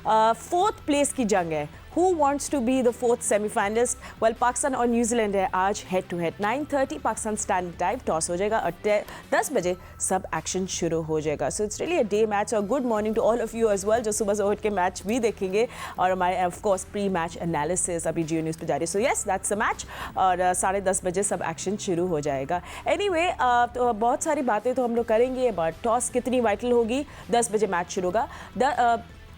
Fourth place की जंग है। Who wants to be the fourth semi-finalist? Well, Pakistan और न्यूजीलैंड है आज head to head. 9:30 Pakistan standard time, toss हो जाएगा और 10 बजे सब एक्शन शुरू हो जाएगा। So it's really a day match और good morning to all of you as well जो सुबह से उठ के मैच भी देखेंगे और हमारे of course pre match analysis अभी जियो न्यूज़ पे जारी। So yes that's a match और 10:30 बजे सब एक्शन शुरू हो जाएगा। एनीवे तो बहुत सारी बातें तो हम लोग करेंगे बट टॉस कितनी वाइटल होगी, 10 बजे मैच शुरू होगा।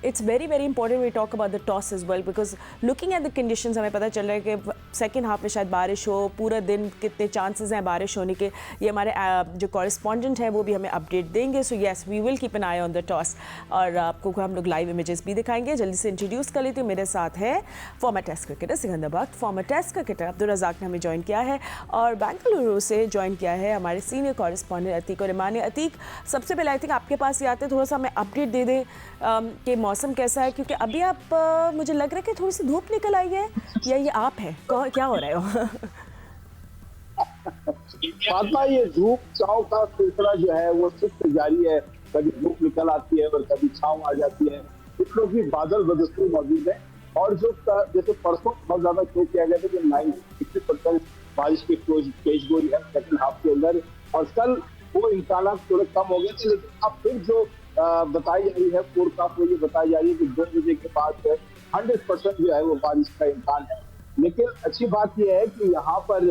It's very very important we talk about the toss as well because looking at the conditions हमें पता चल रहा है कि सेकेंड हाफ में शायद बारिश हो, पूरा दिन कितने चांसेस हैं बारिश होने के, ये हमारे जो कॉरेस्पॉन्डेंट हैं वो भी हमें अपडेट देंगे। So yes we will keep an eye on the toss और आपको हम लोग लाइव इमेजेस भी दिखाएंगे। जल्दी से इंट्रोड्यूस कर लेती हूँ, मेरे साथ है former test cricketer Sikandar Bakht, former test cricketer Abdul Razzaq ने हमें ज्वाइन किया है और बेंगलुरु से ज्वाइन किया है हमारे सीनियर कॉरेस्पॉन्डेंट अतीक और ईमान। अतीक, सबसे पहले आई थिंक आपके पास ही आते थोड़ा सा हमें अपडेट दे दें कि मौसम कैसा है, क्योंकि अभी आप मुझे लग रहा है कि थोड़ी सी धूप निकल आई है या ये आप है, क्या हो रहा है? फातिमा, ये धूप छाँव का सिलसिला जो है वो सिर्फ जारी है। कभी धूप निकल आती है और कभी छाँव आ जाती है। कुछ लोग भी बादल बदस्ती मौजूद है और जो जैसे परसों बहुत ज्यादा शो किया गया था कि 90% बारिश की पेशगोई है सेकंड हाफ के अंदर, और कल वो इम्कान थोड़े कम हो गए थे, लेकिन अब फिर जो बताई जा रही है फोरकास्ट में ये बताई जा रही है कि 2 बजे के बाद 100% जो है वो बारिश का इम्कान है। लेकिन अच्छी बात यह है कि यहाँ पर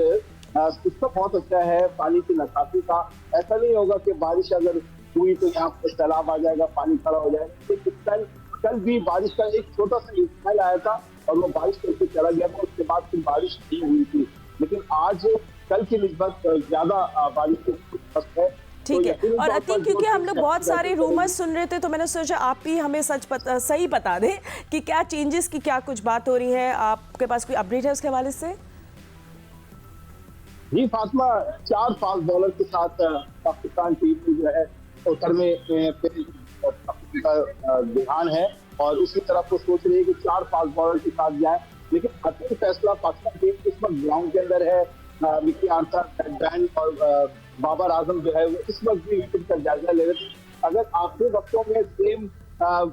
सिस्टम बहुत अच्छा है पानी की निकासी का। ऐसा नहीं होगा कि बारिश अगर हुई तो यहाँ पर सैलाब आ जाएगा, पानी खड़ा हो जाएगा। कल भी बारिश का एक छोटा सा इंतजाम आया था और वो बारिश करके चला गया था, उसके बाद फिर बारिश नहीं हुई थी। लेकिन आज कल की निस्बत ज्यादा बारिश है। ठीक है। और अतीक, क्योंकि हम लोग बहुत सारे रूमर्स सुन रहे थे तो मैंने सोचा आप ही हमें सही बता दें कि क्या चेंजेस की क्या कुछ बात हो रही है, आपके पास कोई अपडेट है उसके हवाले से? जी फातिमा, 4 फास्ट बॉलर के साथ पाकिस्तान टीम जो है उत्तर में ध्यान है और उसी तरफ वो सोच रही है कि 4 फास्ट बॉलर के साथ जाए। लेकिन अंतिम फैसला पाकिस्तान टीम इस वक्त ग्राउंड के अंदर है। विकी आर्थर, बैन और बाबर आजम जो है वो इस वक्त भी विकेट का जायजा ले रहे थे। अगर आखिरी वक्तों में सेम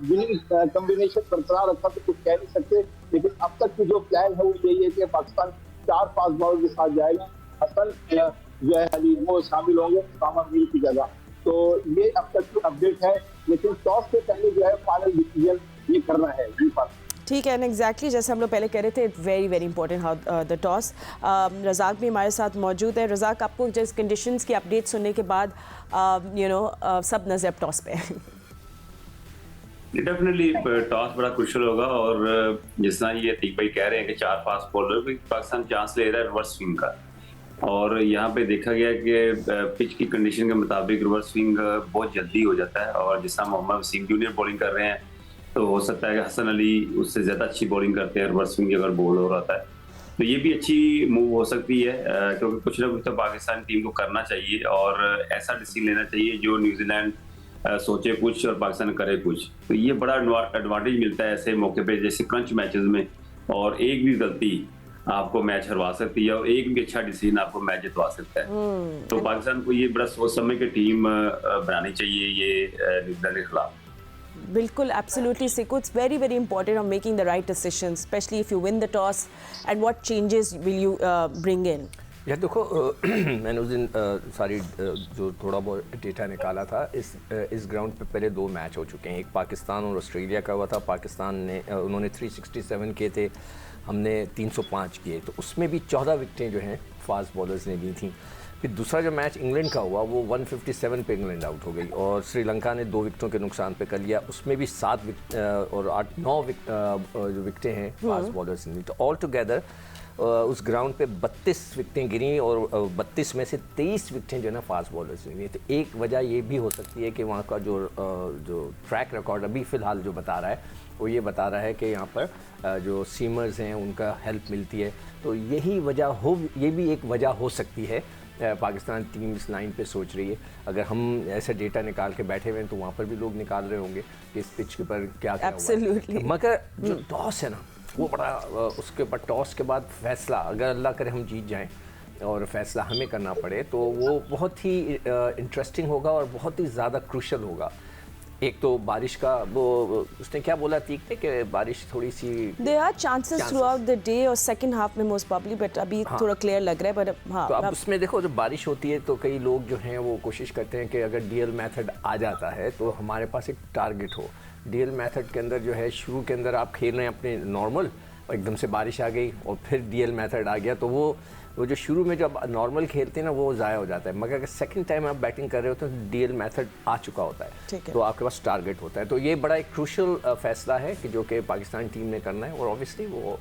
विनिंग कॉम्बिनेशन बरकरार रखा तो कुछ कह नहीं सकते, लेकिन अब तक की जो प्लान है वो यही है कि पाकिस्तान 4 फास्ट बॉलर के साथ जाएगा। हसन जो है अली वो शामिल होंगे उसामा मीर की जगह। तो ये अब तक की अपडेट है, लेकिन टॉस से पहले जो है फाइनल डिसीजन ये करना है। जी ठीक है, एंड एग्जैक्टली जैसे हम लोग पहले कह रहे थे, very very important how the toss. Razzaq भी हमारे साथ मौजूद है। रज़ाक, आपको जिस कंडीशंस की अपडेट सुनने के बाद सब नज़र टॉस पे है? डेफिनेटली टॉस बड़ा क्रुशियल होगा और जिस तरह ये अतीक भाई कह रहे हैं कि 4 फास्ट बॉलर भी पाकिस्तान चांस ले रहा है रिवर्स स्विंग का, और यहाँ पे देखा गया कि पिच की कंडीशन के मुताबिक रिवर्स स्विंग बहुत जल्दी हो जाता है। और जिस तरह मोहम्मद वसीम जूनियर बॉलिंग कर रहे हैं तो हो सकता है कि हसन अली उससे ज़्यादा अच्छी बॉलिंग करते हैं रिवर्स स्विंग अगर बॉल हो रहा है तो ये भी अच्छी मूव हो सकती है, क्योंकि कुछ ना कुछ तो पाकिस्तान टीम को करना चाहिए और ऐसा डिसीजन लेना चाहिए जो न्यूजीलैंड सोचे कुछ और पाकिस्तान करे कुछ। तो ये बड़ा एडवांटेज मिलता है ऐसे मौके पे जैसे क्रंच मैचेस में, और एक भी गलती आपको मैच हरवा सकती है और एक भी अच्छा डिसीजन आपको मैच जितवा सकता है। तो पाकिस्तान को ये बड़ा सोच समझ के टीम बनानी चाहिए ये न्यूजीलैंड के खिलाफ। बिल्कुल, absolutely सिको, it's very very important on making the right decision, specially if you win the toss and what changes will you bring in. यार देखो, मैंने उस दिन सारी जो थोड़ा बहुत डेटा निकाला था, इस ग्राउंड पे पहले 2 मैच हो चुके हैं। एक पाकिस्तान और ऑस्ट्रेलिया का हुआ था। पाकिस्तान ने उन्होंने 367 किए थे, हमने 305 किए, तो उसमें भी 14 विकेटें जो हैं फास्ट बॉलर्स ने ली थी। फिर दूसरा जो मैच इंग्लैंड का हुआ वो 157 पे इंग्लैंड आउट हो गई और श्रीलंका ने 2 विकेटों के नुकसान पे कर लिया, उसमें भी 7 और 8-9 जो विकेटें हैं फास्ट बॉलर्स ने। तो ऑल टुगेदर उस ग्राउंड पे 32 विकेटें गिरी और 32 में से 23 विकेटें जो है ना फास्ट बॉलर्स ने ली। तो एक वजह ये भी हो सकती है कि वहाँ का जो ट्रैक रिकॉर्ड अभी फ़िलहाल जो बता रहा है वो ये बता रहा है कि यहाँ पर जो सीमर्स हैं उनका हेल्प मिलती है। तो यही वजह ये भी एक वजह हो सकती है। पाकिस्तान टीम इस लाइन पे सोच रही है। अगर हम ऐसे डेटा निकाल के बैठे हुए हैं तो वहाँ पर भी लोग निकाल रहे होंगे कि इस पिच के पर क्या हुआ है। मगर जो टॉस है ना वो बड़ा, उसके ऊपर टॉस के बाद फैसला, अगर अल्लाह करे हम जीत जाएं और फैसला हमें करना पड़े तो वो बहुत ही इंटरेस्टिंग होगा और बहुत ही ज़्यादा क्रूशल होगा। एक तो बारिश का वो उसने क्या बोला तीक ने कि बारिश थोड़ी सी There are chances throughout the day और second half में most probably, but अभी थोड़ा क्लियर लग रहा है, but हाँ तो अब उसमें देखो जब बारिश होती है तो कई लोग जो हैं वो कोशिश करते हैं कि अगर डीएल मेथड आ जाता है तो हमारे पास एक टारगेट हो। डीएल मेथड के अंदर जो है शुरू के अंदर आप खेल रहे हैं अपने नॉर्मल और एकदम से बारिश आ गई और फिर डीएल मेथड आ गया तो वो जो शुरू में जब नॉर्मल खेलते हैं ना वो ज़ाया हो जाता है, मगर अगर सेकंड टाइम आप बैटिंग कर रहे हो तो डीएल मेथड आ चुका होता है, तो आपके पास टारगेट होता है। तो ये बड़ा एक क्रूशल फैसला है कि जो कि पाकिस्तान टीम ने करना है और ऑब्वियसली वो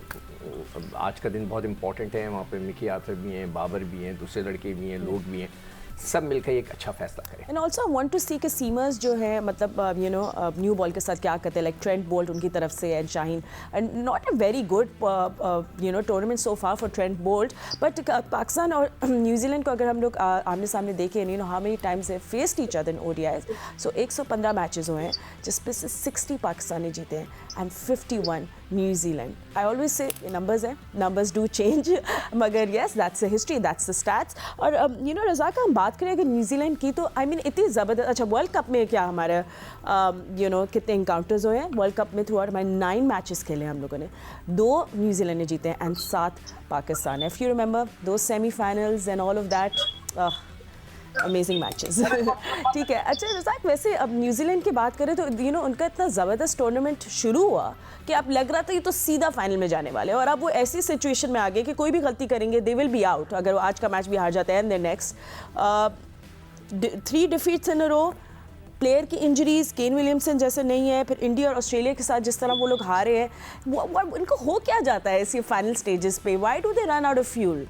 आज का दिन बहुत इंपॉर्टेंट है। वहाँ पे मिकी आतर भी हैं, बाबर भी हैं, दूसरे लड़के भी हैं, लोग भी हैं, सब मिलकर एक अच्छा फैसला करें। एंड ऑल्सो वांट टू सी के सीमर्स जो है मतलब यू नो न्यू बॉल के साथ क्या करते हैं, लाइक ट्रेंट बोल्ट उनकी तरफ से and Shaheen, and not a very good you know tournament so far for Trent Boult, but Pakistan और न्यूजीलैंड को अगर हम लोग आमने सामने देखें, you know how many times they faced each other in ODIs, so 115 matches हुए हैं जिसपे से 60 पाकिस्तान ने जीते हैं and 51 New Zealand. I always say numbers हैं, नंबर्स डू चेंज, मगर yes that's the history, that's the stats. और यू नो रज़ाक हम बात करें अगर न्यूजीलैंड की तो आई मीन इतनी ज़बरदस्त, अच्छा वर्ल्ड कप में क्या हमारे यू नो कितने इंकाउंटर्स हुए हैं वर्ल्ड कप में, थ्रू आउट हमारे 9 मैचेस खेले हम लोगों ने, 2 न्यूजीलैंड ने जीते हैं एंड 7 पाकिस्तान है। इफ़ यू रिमेंबर दो semifinals and all of that, amazing matches. ठीक है, अच्छा रज़ाक वैसे अब न्यूजीलैंड की बात करें तो यू नो उनका इतना ज़बरदस्त टूर्नामेंट शुरू हुआ कि अब लग रहा था ये तो सीधा फाइनल में जाने वाले हैं, और अब वो ऐसी सिचुएशन में आ गए कि कोई भी गलती करेंगे दे विल बी आउट। अगर वो आज का मैच भी हार जाते हैं and the next 3 defeats in a row, player की इंजरीज, केन विलियमसन जैसे नहीं है, फिर इंडिया और ऑस्ट्रेलिया के साथ जिस तरह वो लोग हारे हैं, इनको हो क्या जाता है इसी फाइनल स्टेजेस पे, why do they run out of fuel?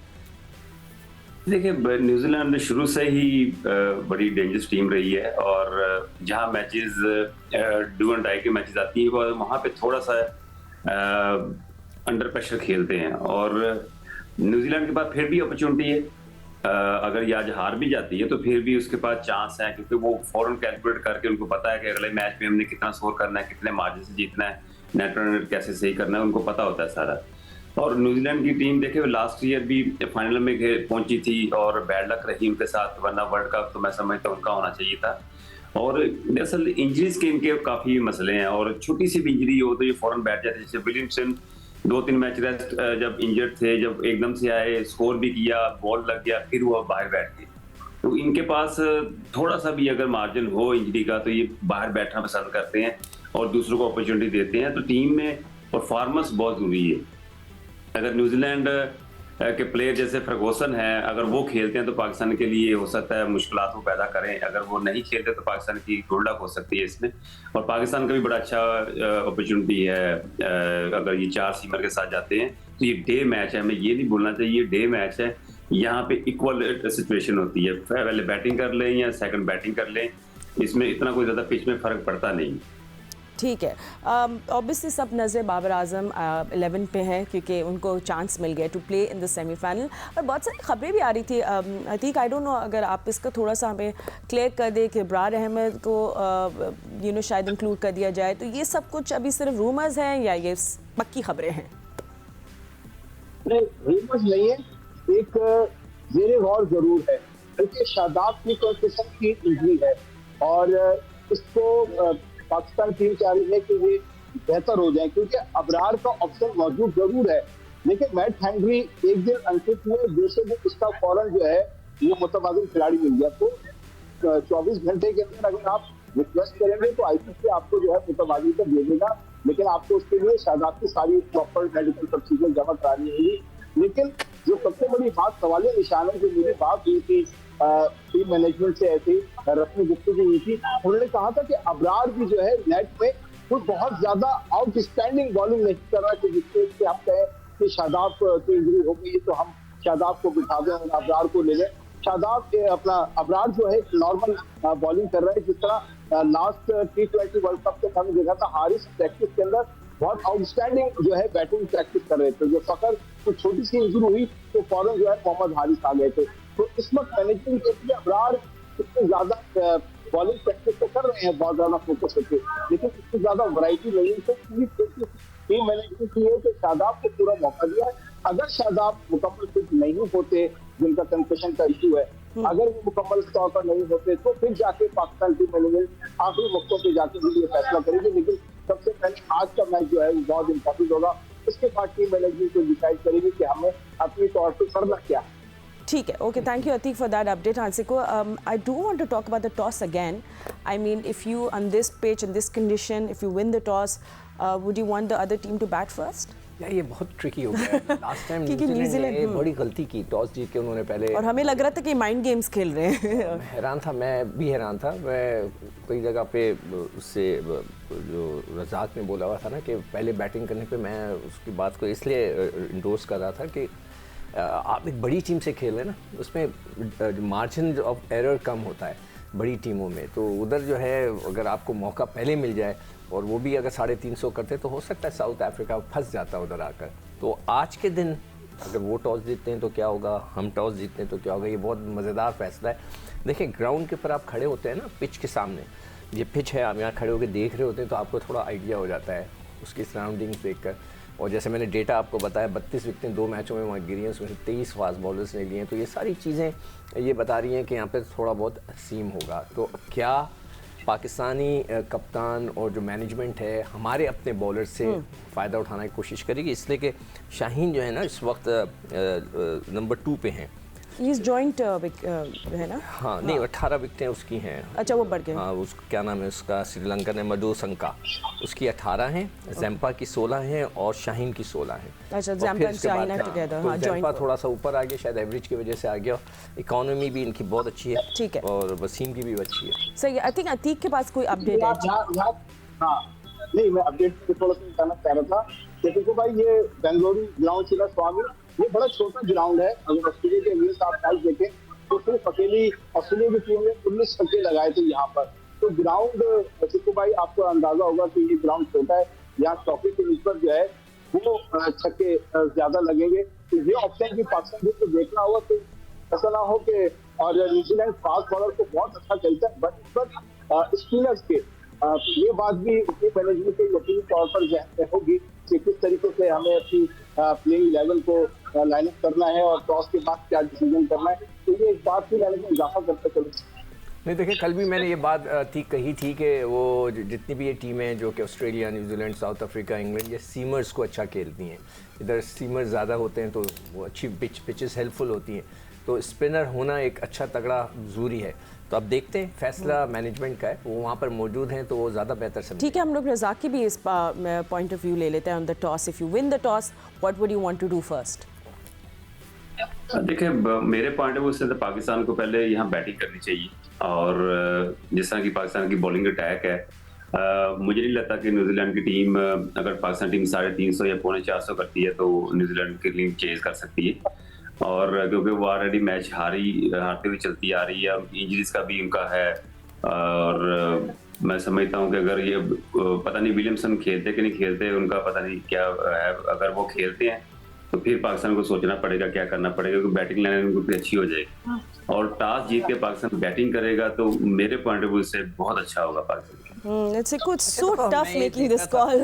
देखिए न्यूजीलैंड शुरू से ही बड़ी डेंजरस टीम रही है और जहां मैचेस डू एंड डाई के मैचेस आती हैं वहां पे थोड़ा सा अंडर प्रेशर खेलते हैं, और न्यूजीलैंड के पास फिर भी अपॉर्चुनिटी है। अगर ये आज हार भी जाती है तो फिर भी उसके पास चांस है, क्योंकि वो फौरन कैलकुलेट करके उनको पता है कि अगले मैच में हमने कितना स्कोर करना है, कितने मार्जिन से जीतना है, नेट रन रेट कैसे सही करना है, उनको पता होता है सारा। और न्यूजीलैंड की टीम देखे लास्ट ईयर भी फाइनल में पहुंची थी और बैड लक रही उनके साथ, वरना वर्ल्ड कप तो मैं समझता हूँ उनका होना चाहिए था। और दरअसल इंजरीज के इनके काफी मसले हैं, और छोटी सी भी इंजरी हो तो ये फौरन बैठ जाते हैं। जैसे विलियमसन 2-3 मैच रेस्ट जब इंजर्ड थे, जब एकदम से आए, स्कोर भी किया, बॉल लग गया, फिर वो बाहर बैठ गए। तो इनके पास थोड़ा सा भी अगर मार्जिन हो इंजरी का तो ये बाहर बैठना पसंद करते हैं और दूसरों को अपॉर्चुनिटी देते हैं। तो टीम में परफॉर्मेंस बहुत जरूरी है। अगर न्यूजीलैंड के प्लेयर जैसे फर्गूसन है, अगर वो खेलते हैं तो पाकिस्तान के लिए हो सकता है मुश्किलात वो पैदा करें, अगर वो नहीं खेलते तो पाकिस्तान की गुड लक हो सकती है इसमें। और पाकिस्तान का भी बड़ा अच्छा अपॉर्चुनिटी है, अगर ये 4 सीमर के साथ जाते हैं तो ये डे मैच है, हमें ये नहीं भूलना चाहिए, ये डे मैच है। यहाँ पे इक्वल सिचुएशन होती है, पहले बैटिंग कर लें या सेकंड बैटिंग कर लें, इसमें इतना कोई ज़्यादा पिच में फ़र्क पड़ता नहीं। ठीक है, ऑब्वियसली सब नज़र बाबर आजम 11 पे है क्योंकि उनको चांस मिल गया to play in the semifinal. और बहुत सारी खबरें भी आ रही थी, I think I don't know अगर आप इसका थोड़ा सा हमें क्लियर कर दे कि इब्रार अहमद को यू नो शायद इंक्लूड कर दिया जाए, तो ये सब कुछ अभी सिर्फ रूमर्स हैं या ये पक्की खबरें हैं? नहीं, रूमर्स नहीं है, एक ज़ेरे गौर जरूर है, बल्कि शादाब की तो किस्म की इंजरी है और इसको पाकिस्तान टीम चाह रही है कि ये बेहतर हो जाए, क्योंकि अबरार का ऑप्शन मौजूद जरूर है, लेकिन मैट हेनरी एक दिन अनफिट हुए, दूसरे दिन उसका फौरन जो है वो मुतबादिल खिलाड़ी मिल गया। तो 24 घंटे के अंदर अगर आप रिक्वेस्ट करेंगे तो आईसीसी आपको जो है मुतबादिल का दे देगा, लेकिन आपको उसके लिए शादाब की सारी प्रॉपर मेडिकल प्रोसीजर जमा करानी होगी। लेकिन जो सबसे बड़ी बात सवालिया निशान है, जो मेरी बात हुई थी टीम मैनेजमेंट से ऐसी रस्मी गुफ्तगू हुई थी, उन्होंने कहा था कि अबरार भी जो है नेट में कुछ बहुत ज्यादा आउटस्टैंडिंग बॉलिंग नहीं कर रहा है, जिससे हम कहें कि शादाब की इंजरी हो गई तो हम शादाब को बिठा दें और अबरार को ले लें। शादाब अपना अबरार जो है नॉर्मल बॉलिंग कर रहा है, जिस तरह लास्ट T20 वर्ल्ड कप के हमने देखा था हारिस प्रैक्टिस के अंदर बहुत आउटस्टैंडिंग जो है बैटिंग प्रैक्टिस कर रहे थे। जो फकर कुछ छोटी सी इंजरी हुई तो फौरन जो है मोहम्मद हारिस आ गए थे। तो इस वक्त मैनेजमेंट के लिए अबरार इतनी ज्यादा बॉलिंग प्रैक्टिस तो कर रहे हैं, बहुत ज्यादा फोकस करके, लेकिन इतनी ज्यादा वैरायटी नहीं है। तो टीम मैनेजमेंट की है कि शादाब को पूरा मौका दिया है। अगर शादाब मुकम्मल फिट नहीं होते, जिनका कंसेशन का इशू है, अगर वो मुकम्मल तौर पर नहीं होते तो फिर जाके पाकिस्तान टीम मैनेजमेंट आखिरी वक्तों पे जाके भी ये फैसला करेगी। लेकिन सबसे पहले आज का मैच जो है वो बहुत इंपॉर्टेंट होगा। इसके बाद टीम मैनेजमेंट को डिसाइड करेगी कि हमें अपनी तौर पर करना क्या है। ठीक है, okay, thank you Atiq for that update. हांसिको, I do want to talk about the toss again. I mean, if you on this pitch in this condition, if you win the toss, would you want the other team to bat first? यार ये बहुत tricky हो गया है। Last time क्योंकि New Zealand ने बड़ी गलती की, टॉस जीत के उन्होंने पहले, और हमें लग रहा था कि माइंड गेम्स खेल रहे हैं। हैरान था, मैं भी हैरान था। मैं कई जगह पे उससे जो रज़ाक ने बोला हुआ था ना कि पहले बैटिंग करने पे मैं उसकी बात को इसलिए इंडोर्स कर रहा था कि आप एक बड़ी टीम से खेल रहे हैं ना, उसमें मार्जिन ऑफ एरर कम होता है बड़ी टीमों में। तो उधर जो है अगर आपको मौका पहले मिल जाए और वो भी अगर 350 करते तो हो सकता है साउथ अफ्रीका फंस जाता उधर आकर। तो आज के दिन अगर वो टॉस जीतते हैं तो क्या होगा, हम टॉस जीतते हैं तो क्या होगा, ये बहुत मज़ेदार फैसला है। देखिए ग्राउंड के ऊपर आप खड़े होते हैं ना, पिच के सामने, ये पिच है, आप यहाँ खड़े होकर देख रहे होते हैं तो आपको थोड़ा आइडिया हो जाता है उसकी सराउंडिंग्स देखकर। और जैसे मैंने डेटा आपको बताया, 32 विकेटें 2 मैचों में वहाँ गिरी हैं, उसमें से 23 फास्ट बॉलर्स ने लिए हैं। तो ये सारी चीज़ें ये बता रही हैं कि यहाँ पे थोड़ा बहुत सीम होगा। तो क्या पाकिस्तानी कप्तान और जो मैनेजमेंट है हमारे अपने बॉलर से फ़ायदा उठाने की कोशिश करेगी, इसलिए कि शाहीन जो है ना इस वक्त नंबर 2 पे हैं। इस जॉइंट है ना? हाँ, नहीं 18 विकेटें उसकी हैं। अच्छा, वो बढ़ गए। हाँ, उस क्या नाम है उसका, श्रीलंका ने मधुसंका, उसकी 18 हैं, जैम्पा की 16 हैं और शाहीन की 16 हैं। अच्छा, Zampa and Shaheen are together. हाँ, जैम्पा थोड़ा सा ऊपर आ गया, शायद एवरेज की वजह से आ गया। इकोनॉमी भी इनकी बहुत अच्छी है, ठीक है, और वसीम की भी अच्छी है। सही है। आई थिंक अतीक के पास कोई अपडेट है? हाँ, नहीं, मैं अपडेट पे थोड़ा सा बताना चाह रहा था कि देखो भाई, ये बेंगलुरु ग्राउंड चिला स्वामी, ये बड़ा छोटा ग्राउंड है। अगर ऑस्ट्रेलिया के अगेंस्ट आप मैच देखें तो सिर्फ अकेली ऑस्ट्रेलिया की टीम ने 19 छक्के लगाए थे यहाँ पर। तो ग्राउंड चिक्कू भाई, आपको अंदाजा होगा कि ये ग्राउंड छोटा है, यहाँ चौके के निस्बत जो है वो छक्के ज्यादा लगेंगे। तो ये ऑप्शन भी पाकिस्तान को देखना होगा कि ऐसा ना हो कि, और न्यूजीलैंड फास्ट बॉलर को बहुत अच्छा खेलता है, बट स्पिनर्स के ये बात भी उसकी मैनेजमेंट के यकीनी तौर पर जहन में होगी कि किस तरीके से हमें अपनी प्लेइंग लेवल को लाइन अप करना है और टॉस के बाद क्या डिसीजन करना है। तो ये इस बात की मैनेजमेंट इजाफा करते चले। नहीं देखिए, कल भी मैंने ये बात कही थी कि वो जितनी भी ये टीमें जो कि Australia, New Zealand, south Africa, England, ये सीमर्स को अच्छा खेलती हैं। इधर सीमर्स ज़्यादा होते हैं तो वो अच्छी पिचेस हेल्पफुल होती हैं। तो स्पिनर होना एक अच्छा तगड़ा ज़रूरी है। तो अब देखते हैं, फैसला मैनेजमेंट का है, वो वहाँ पर मौजूद हैं तो वो ज़्यादा बेहतर समझेंगे। ठीक है, हम लोग रज़ाक की भी इस पॉइंट ऑफ व्यू ले लेते हैं on the toss. If you win the toss, what would you want to do first? देखिए, मेरे पॉइंट ऑफ व्यू से तो पाकिस्तान को पहले यहाँ बैटिंग करनी चाहिए। और जिस तरह की पाकिस्तान की बॉलिंग अटैक है, मुझे नहीं लगता कि न्यूजीलैंड की टीम, अगर पाकिस्तान टीम 350 या 450 करती है तो न्यूजीलैंड की टीम चेज कर सकती है। और क्योंकि वो ऑलरेडी मैच हारते हुए चलती आ रही है, इंजरीज का भी उनका है। और मैं समझता हूँ कि अगर ये पता नहीं विलियमसन खेलते कि नहीं खेलते, उनका पता नहीं क्या है। अगर वो खेलते हैं तो फिर पाकिस्तान को सोचना पड़ेगा क्या करना पड़ेगा, क्योंकि बैटिंग लाइन उनकी अच्छी हो जाएगी। और टॉस जीत के पाकिस्तान बैटिंग करेगा तो मेरे पॉइंट ऑफ व्यू से बहुत अच्छा होगा Pakistan. It's so tough making this call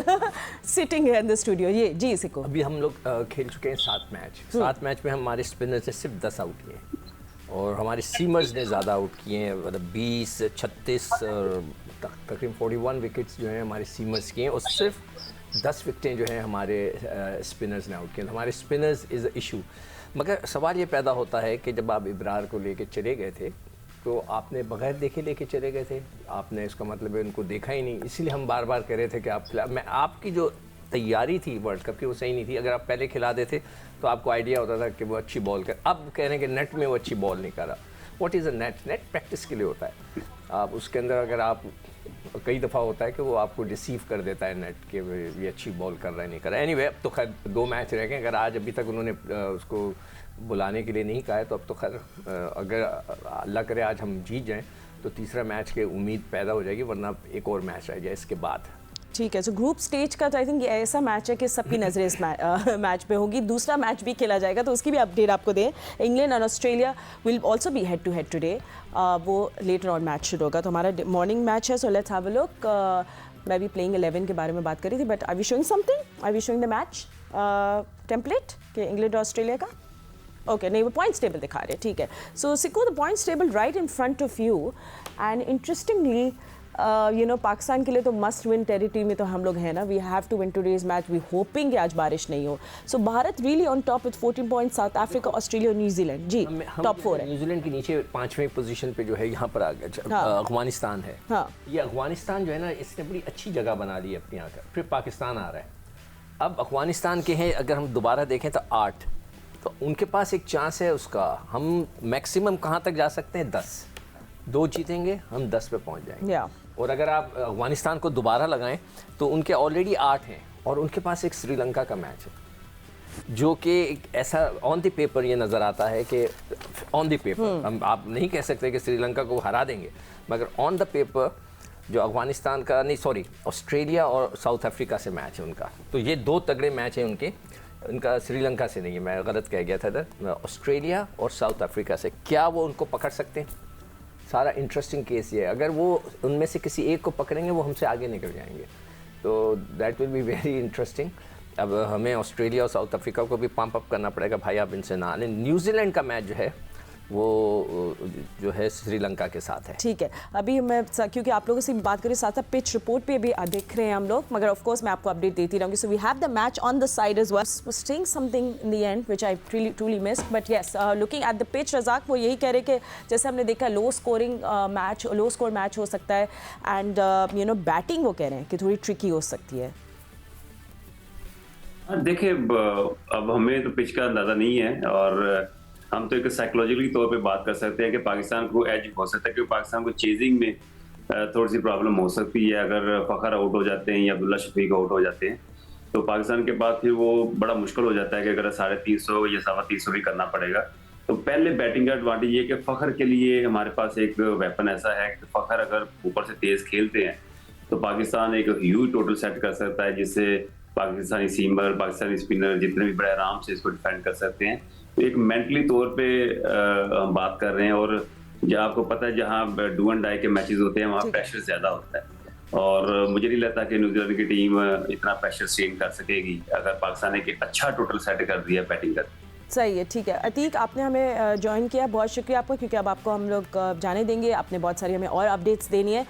sitting here in the studio. ये जी सिको। अभी हम लोग खेल चुके हैं 7 मैच। 7 मैच में हमारे स्पिनर्स ने सिर्फ 10 आउट किए हैं और हमारे सीमर्स ने ज़्यादा आउट किए हैं, मतलब 20, 36 और तकरीबन 41 विकेट्स जो हैं हमारे सीमर्स किए हैं, और सिर्फ 10 विकेटें जो हैं हमारे स्पिनर्स ने आउट किए। हमारे स्पिनर्स इज़ अ इशू। मगर सवाल ये पैदा होता है कि जब आप इब्रार को लेके चले गए थे तो आपने बगैर देखे लेके चले गए थे, आपने, इसका मतलब है उनको देखा ही नहीं। इसीलिए हम बार बार कह रहे थे कि आपकी जो तैयारी थी वर्ल्ड कप की वो सही नहीं थी। अगर आप पहले खिला देते तो आपको आइडिया होता था कि वो अच्छी बॉल कर। अब कह रहे हैं कि नेट में वो अच्छी बॉल नहीं कर रहा। What is a net? Net practice के लिए होता है। आप उसके अंदर अगर आप, कई दफ़ा होता है कि वो आपको डिसीव कर देता है नेट के, ये अच्छी बॉल कर रहा है नहीं कर रहा है। एनीवे, अब तो खैर 2 मैच रह गए। अगर आज अभी तक उन्होंने उसको बुलाने के लिए नहीं कहा है तो अब तो खैर, अगर अल्लाह करे आज हम जीत जाएं तो तीसरा मैच की उम्मीद पैदा हो जाएगी, वरना एक और मैच रह जाए इसके बाद। ठीक है, सो ग्रुप स्टेज का तो आई थिंक ऐसा मैच है कि सबकी नज़रें इस मैच पे होगी। दूसरा मैच भी खेला जाएगा तो उसकी भी अपडेट आपको दें। इंग्लैंड और Australia will also be head to head today. वो लेटर ऑन मैच शुरू होगा। तो हमारा मॉर्निंग मैच है, so let's have a look. मैं भी प्लेइंग 11 के बारे में बात कर रही थी, but I we showing something, I we showing the match template के इंग्लैंड और ऑस्ट्रेलिया का। ओके नहीं वो पॉइंट्स टेबल दिखा रहे हैं, ठीक है. सो सिको the points table right in front of you and interestingly you know Pakistan के लिए तो मस्ट विन टेरिटरी में तो हम लोग हैं ना. We have to win today's match. We hopping कि आज बारिश नहीं हो. सो Bharat really on top with 14 points. South Africa, Australia, New Zealand ji top 4 है. न्यूजीलैंड के नीचे 5वें पोजीशन पे जो है यहाँ पर आ गया हाँ. अफगानिस्तान है. हाँ. ये अफगानिस्तान जो है ना इसने बड़ी अच्छी जगह बना ली है अपनी आकर. फिर पाकिस्तान आ रहा है. अब अफगानिस्तान के हैं अगर हम दोबारा देखें तो 8, तो उनके पास एक चांस है उसका. हम मैक्सिमम कहाँ तक जा सकते हैं 10. 2 जीतेंगे हम 10 पे पहुँच जाएंगे. और अगर आप अफगानिस्तान को दोबारा लगाएं तो उनके ऑलरेडी 8 हैं और उनके पास एक श्रीलंका का मैच है जो कि एक ऐसा ऑन द पेपर ये नज़र आता है कि ऑन द पेपर हम आप नहीं कह सकते कि श्रीलंका को हरा देंगे, मगर ऑन द पेपर जो अफगानिस्तान का नहीं सॉरी ऑस्ट्रेलिया और साउथ अफ्रीका से मैच है उनका. तो ये 2 तगड़े मैच हैं उनका श्रीलंका से नहीं है, मैं गलत कह गया था इधर. ऑस्ट्रेलिया और साउथ अफ्रीका से क्या वो उनको पकड़ सकते हैं? सारा इंटरेस्टिंग केस ये है. अगर वो उनमें से किसी एक को पकड़ेंगे वो हमसे आगे निकल जाएंगे. तो that will be very interesting. अब हमें ऑस्ट्रेलिया और साउथ अफ्रीका को भी पंप अप करना पड़ेगा भाई, आप इनसे ना लें. न्यूजीलैंड का मैच जो है वो जो है श्रीलंका के साथ है. ठीक है. अभी मैं क्योंकि आप लोगों से भी बात करें साथ साथ पिच रिपोर्ट पे भी देख रहे हैं हम लोग, मगर ऑफ कोर्स मैं आपको अपडेट देती रहूंगी. So we have the match on the side as well. Sting something in the end which I truly missed, but yes looking at the pitch Razzaq वो यही कह रहे कि जैसे हमने देखा लो स्कोर मैच हो सकता है. एंड यू नो बैटिंग वो कह रहे हैं कि थोड़ी ट्रिकी हो सकती है. देखिए अब हमें तो पिच का अंदाजा नहीं है और हम तो एक साइकोलॉजिकली तौर पे बात कर सकते हैं कि पाकिस्तान को एज हो सकता है, क्योंकि पाकिस्तान को चेजिंग में थोड़ी सी प्रॉब्लम हो सकती है. अगर फ़खर आउट हो जाते हैं या अब्दुल्ला शफीक आउट हो जाते हैं तो पाकिस्तान के पास फिर वो बड़ा मुश्किल हो जाता है कि अगर 350 या 325 भी करना पड़ेगा. तो पहले बैटिंग का एडवांटेज ये कि फ़खर के लिए हमारे पास एक वेपन ऐसा है कि फ़खर अगर ऊपर से तेज़ खेलते हैं तो पाकिस्तान एक ह्यूज टोटल सेट कर सकता है, जिससे पाकिस्तानी सीमर, पाकिस्तानी स्पिनर जितने भी बड़े आराम से इसको डिफेंड कर सकते हैं. तो एक मेंटली तौर पे हम बात कर रहे हैं. और जब आपको पता है जहाँ डू एंड डाई के मैचेस होते हैं वहाँ प्रेशर ज़्यादा होता है और मुझे नहीं लगता कि न्यूजीलैंड की टीम इतना प्रेशर स्ट्रेन कर सकेगी अगर पाकिस्तान ने एक अच्छा टोटल सेट कर दिया बैटिंग कर. सही है. ठीक है अतीक, आपने हमें ज्वाइन किया, बहुत शुक्रिया आपका, क्योंकि अब आपको हम लोग जाने देंगे. आपने बहुत सारी हमें और अपडेट्स देनी है.